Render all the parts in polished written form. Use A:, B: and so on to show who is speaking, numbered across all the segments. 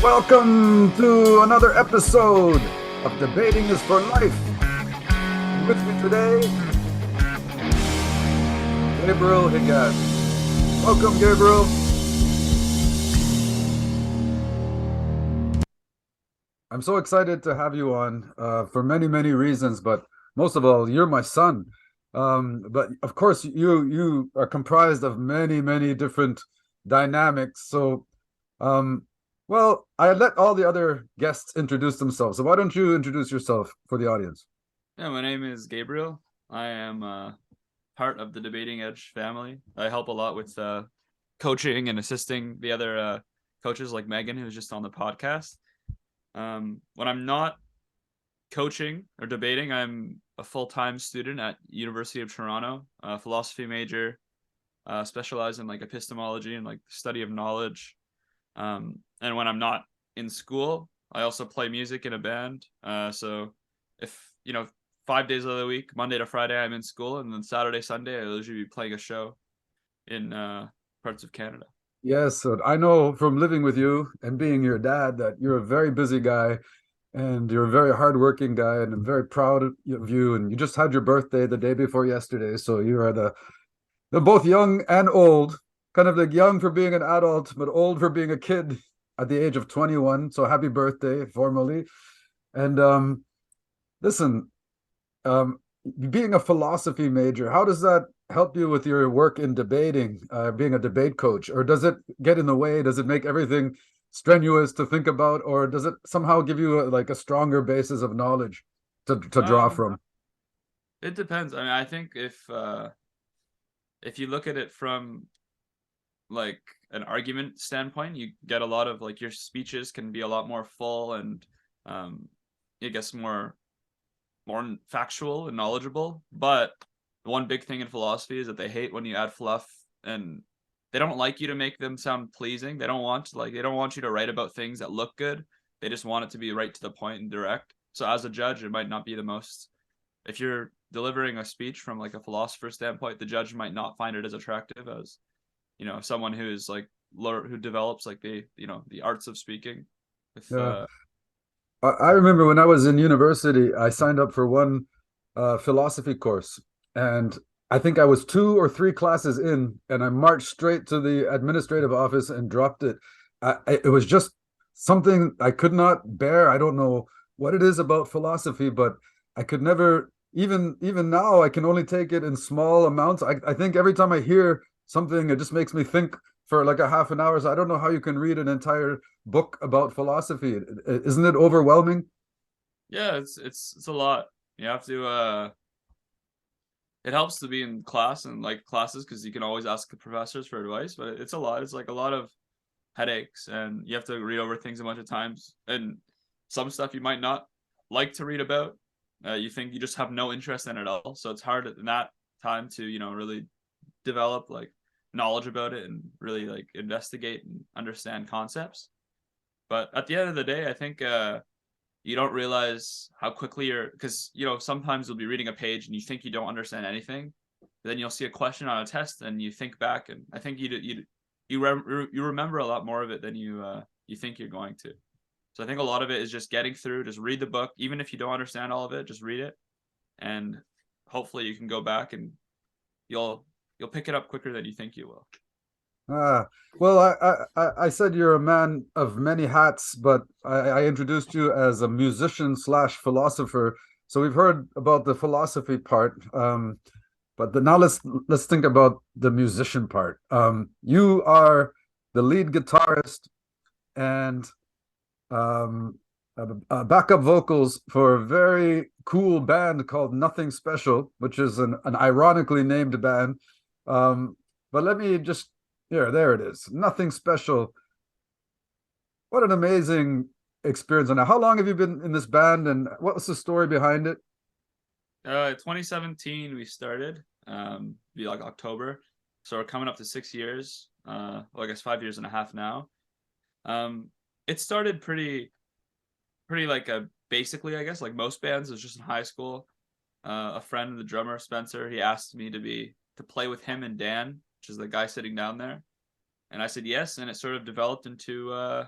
A: Welcome to another episode of Debating is for Life. With me today, Gabriel Higazi. Welcome, Gabriel. I'm so excited to have you on for many, many reasons, but most of all, you're my son. But of course, you are comprised of many, many different dynamics. Um, well, I let all the other guests introduce themselves. So why don't you introduce yourself for the audience?
B: Yeah, my name is Gabriel. I am part of the Debating Edge family. I help a lot with coaching and assisting the other coaches like Megan, who's just on the podcast. When I'm not coaching or debating, I'm a full-time student at University of Toronto, philosophy major, specialize in like epistemology and like study of knowledge. And when I'm not in school, I also play music in a band. So if 5 days of the week, Monday to Friday, I'm in school, and then Saturday, Sunday, I'll usually be playing a show in parts of Canada.
A: Yes, so I know from living with you and being your dad that you're a very busy guy and you're a very hardworking guy, and I'm very proud of you. And you just had your birthday the day before yesterday, so you are they're both young and old, kind of like young for being an adult, but old for being a kid at the age of 21. So happy birthday formally. And listen, um, being a philosophy major, how does that help you with your work in debating, being a debate coach? Or does it get in the way? Does it make everything strenuous to think about? Or does it somehow give you like a stronger basis of knowledge to draw
B: Um,
A: from?
B: it depends. I mean, I think if you look at it from like an argument standpoint, you get a lot of like your speeches can be a lot more full and um, I guess more factual and knowledgeable. But the one big thing in philosophy is that they hate when you add fluff, and they don't like you to make them sound pleasing. They don't want you to write about things that look good. They just want it to be right to the point and direct. So as a judge, it might not be the most if you're delivering a speech from like a philosopher standpoint, the judge might not find it as attractive as, someone who is like who develops like the arts of speaking with
A: Yeah. I remember when I was in university, I signed up for one philosophy course, and I think I was two or three classes in, and I marched straight to the administrative office and dropped it. It was just something I could not bear. I don't know what it is about philosophy, but I could never, even now, I can only take it in small amounts. I think every time I hear something, it just makes me think for like a half an hour. So I don't know how you can read an entire book about philosophy. Isn't it overwhelming?
B: Yeah, it's a lot. You have to it helps to be in class and like classes because you can always ask the professors for advice, but it's a lot. It's like a lot of headaches, and you have to read over things a bunch of times, and some stuff you might not like to read about. You think you just have no interest in it at all, so it's hard in that time to really develop like knowledge about it and really like investigate and understand concepts. But at the end of the day, I think you don't realize how quickly because sometimes you'll be reading a page and you think you don't understand anything, but then you'll see a question on a test and you think back, and I think you remember a lot more of it than you think you're going to. So I think a lot of it is just getting through. Just read the book, even if you don't understand all of it. Just read it, and hopefully you can go back and you'll you'll pick it up quicker than you think you will.
A: Ah, well, I said you're a man of many hats, but I introduced you as a musician slash philosopher. So we've heard about the philosophy part, now let's think about the musician part. You are the lead guitarist and backup vocals for a very cool band called Nothing Special, which is an ironically named band. But let me just there it is. Nothing Special. What an amazing experience. And how long have you been in this band, and what's the story behind it?
B: 2017 we started. Be like October, so we're coming up to 6 years. Well, I guess 5 years and a half now. Um, it started pretty like a basically, I guess, like most bands, it was just in high school. A friend, the drummer Spencer, he asked me to play with him and Dan, which is the guy sitting down there, and I said yes, and it sort of developed into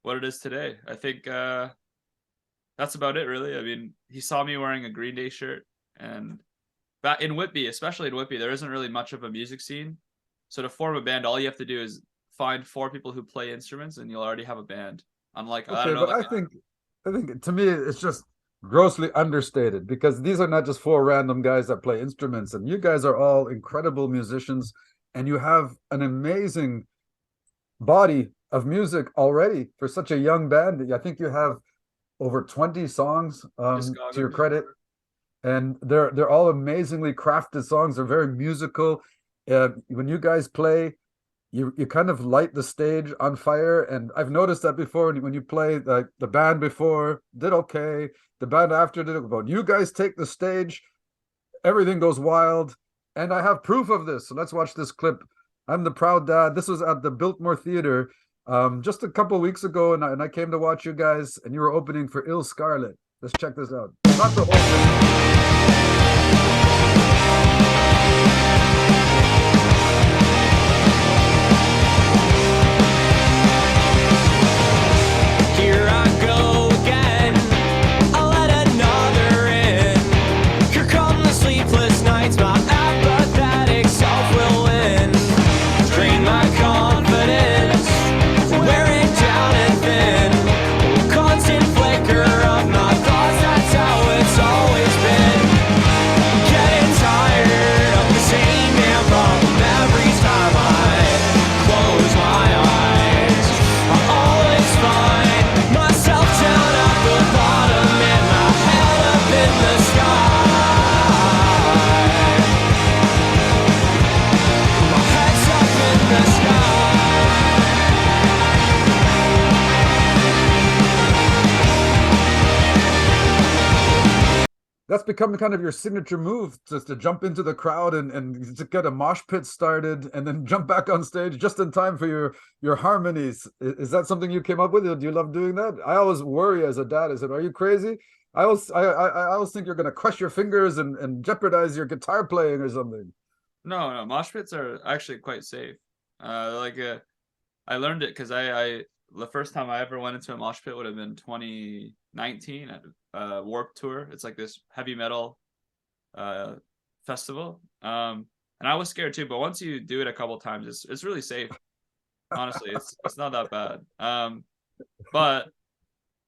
B: what it is today. I think that's about it, really. I mean, he saw me wearing a Green Day shirt, and back in Whitby, especially in Whitby, there isn't really much of a music scene. So to form a band, all you have to do is find four people who play instruments, and you'll already have a band. Unlike I don't
A: Okay,
B: know,
A: but
B: like
A: I think to me it's just grossly understated because these are not just four random guys that play instruments, and you guys are all incredible musicians, and you have an amazing body of music already for such a young band. I think you have over 20 songs to your
B: discography.
A: credit, and they're all amazingly crafted songs. They're very musical. When you guys play, you kind of light the stage on fire, and I've noticed that before when you play. The band before did okay, the band after did okay, but you guys take the stage, everything goes wild, and I have proof of this. So let's watch this clip. I'm the proud dad. This was at the Biltmore Theater just a couple weeks ago, and I came to watch you guys, and you were opening for Ill Scarlet. Let's check this out. Not the whole thing.
C: Here I go again. I'll let another in. Here come the sleepless nights. My apathetic self will win. Drain my confidence. Wearing down and thin. Constant flicker of my thoughts. That's how it's always been. Getting tired of the same damn problem every time I close my eyes. All is fine. Myself down at the bottom and my head up in the sky. My head's up in the sky.
A: That's become kind of your signature move, just to jump into the crowd and to get a mosh pit started and then jump back on stage just in time for your harmonies. Is that something you came up with? Do you love doing that? I always worry as a dad. I said, are you crazy? I always think you're going to crush your fingers and jeopardize your guitar playing or something.
B: No, mosh pits are actually quite safe. I learned it because I the first time I ever went into a mosh pit would have been 2019 at Warp Tour. It's like this heavy metal uh festival. And I was scared too, but once you do it a couple times, it's really safe. Honestly, it's not that bad. But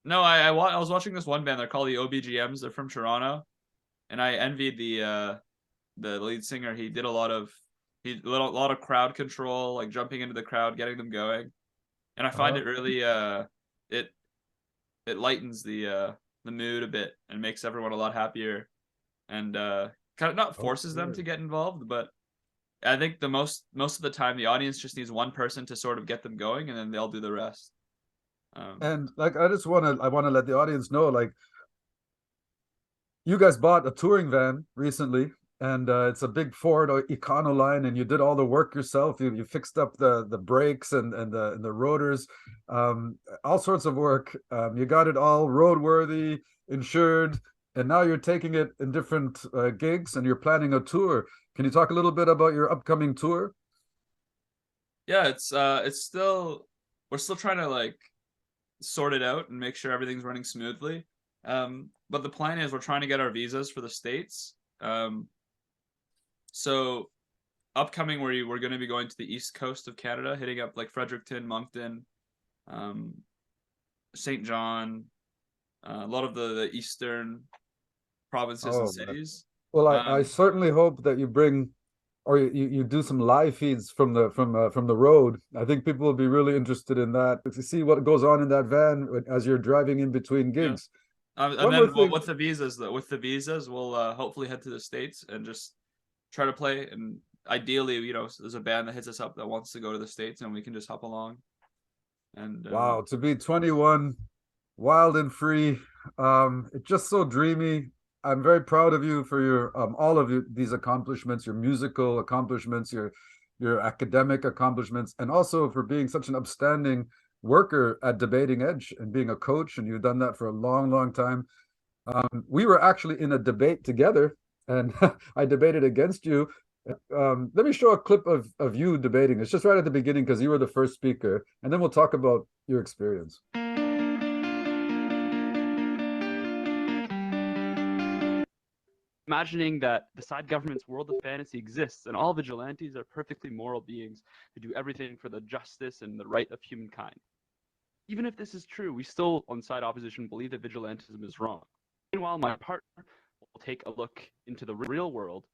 B: no, I was watching this one band. They're called the OBGMs. They're from Toronto, and I envied the lead singer. He did a lot of crowd control, like jumping into the crowd, getting them going. And I find
A: Uh-huh.
B: it really it it lightens the mood a bit and makes everyone a lot happier, and kind of not forces them
A: Okay.
B: to get involved, but I think the most of the time the audience just needs one person to sort of get them going, and then they'll do the rest. Um,
A: And like I want to let the audience know, like, you guys bought a touring van recently, and it's a big Ford Econoline, and you did all the work yourself. You fixed up the brakes and the rotors, all sorts of work. You got it all roadworthy, insured, and now you're taking it in different gigs, and you're planning a tour. Can you talk a little bit about your upcoming tour?
B: yeah, it's still we're still trying to like sort it out and make sure everything's running smoothly. But the plan is we're trying to get our visas for the States. So upcoming we're going to be going to the east coast of Canada, hitting up like Fredericton, Moncton, um, St. John, a lot of the eastern provinces and
A: Oh man.
B: cities.
A: Well, I
B: Um,
A: certainly hope that you bring, or you do some live feeds from the road. I think people will be really interested in that to see what goes on in that van as you're driving in between
B: yeah,
A: gigs.
B: and
A: One more
B: then
A: thing.
B: with the visas, we'll hopefully head to the States and just try to play. And ideally, there's a band that hits us up that wants to go to the States, and we can just hop along. And
A: Wow, to be 21, wild and free, it's just so dreamy. I'm very proud of you for your all of these accomplishments, your musical accomplishments, your academic accomplishments, and also for being such an upstanding worker at Debating Edge and being a coach, and you've done that for a long, long time. We were actually in a debate together, and I debated against you. Let me show a clip of you debating. It's just right at the beginning because you were the first speaker, and then we'll talk about your experience.
D: imagining that the side government's world of fantasy exists and all vigilantes are perfectly moral beings who do everything for the justice and the right of humankind. Even if this is true, we still, on side opposition, believe that vigilantism is wrong. Meanwhile, my partner will take a look into the real world.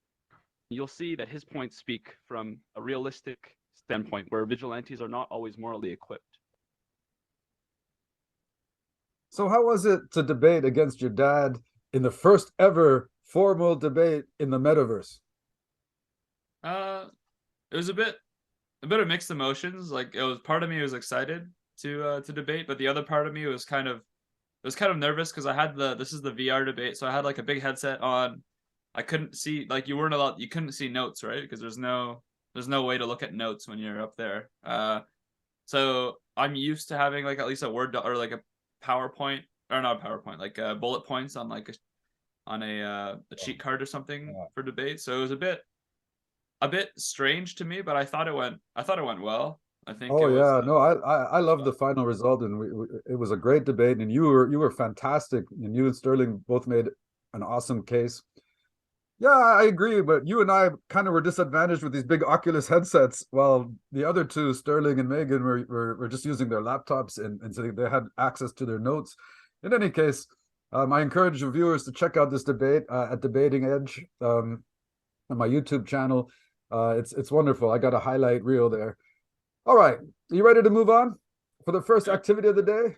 D: You'll see that his points speak from a realistic standpoint where vigilantes are not always morally equipped.
A: So how was it to debate against your dad in the first ever formal debate in the metaverse?
B: It was a bit of mixed emotions. Like, it was, part of me was excited to debate, but the other part of me was kind of nervous because I had this is the VR debate, so I had like a big headset on. I couldn't see, like, you couldn't see notes, right? Because there's no way to look at notes when you're up there. So I'm used to having like at least a Word or like a PowerPoint, or not a PowerPoint, like bullet points on like a cheat card or something for debate. So it was a bit strange to me, but I thought it went well. I think
A: Oh
B: it was.
A: yeah, no, I love the final result, and it was a great debate, and you were fantastic, and you and Sterling both made an awesome case. Yeah, I agree, but you and I kind of were disadvantaged with these big Oculus headsets, while the other two, Sterling and Megan, were just using their laptops, and so they had access to their notes. In any case, I encourage the viewers to check out this debate at Debating Edge on my YouTube channel. It's wonderful. I got a highlight reel there. All right, are you ready to move on for the first activity of the day?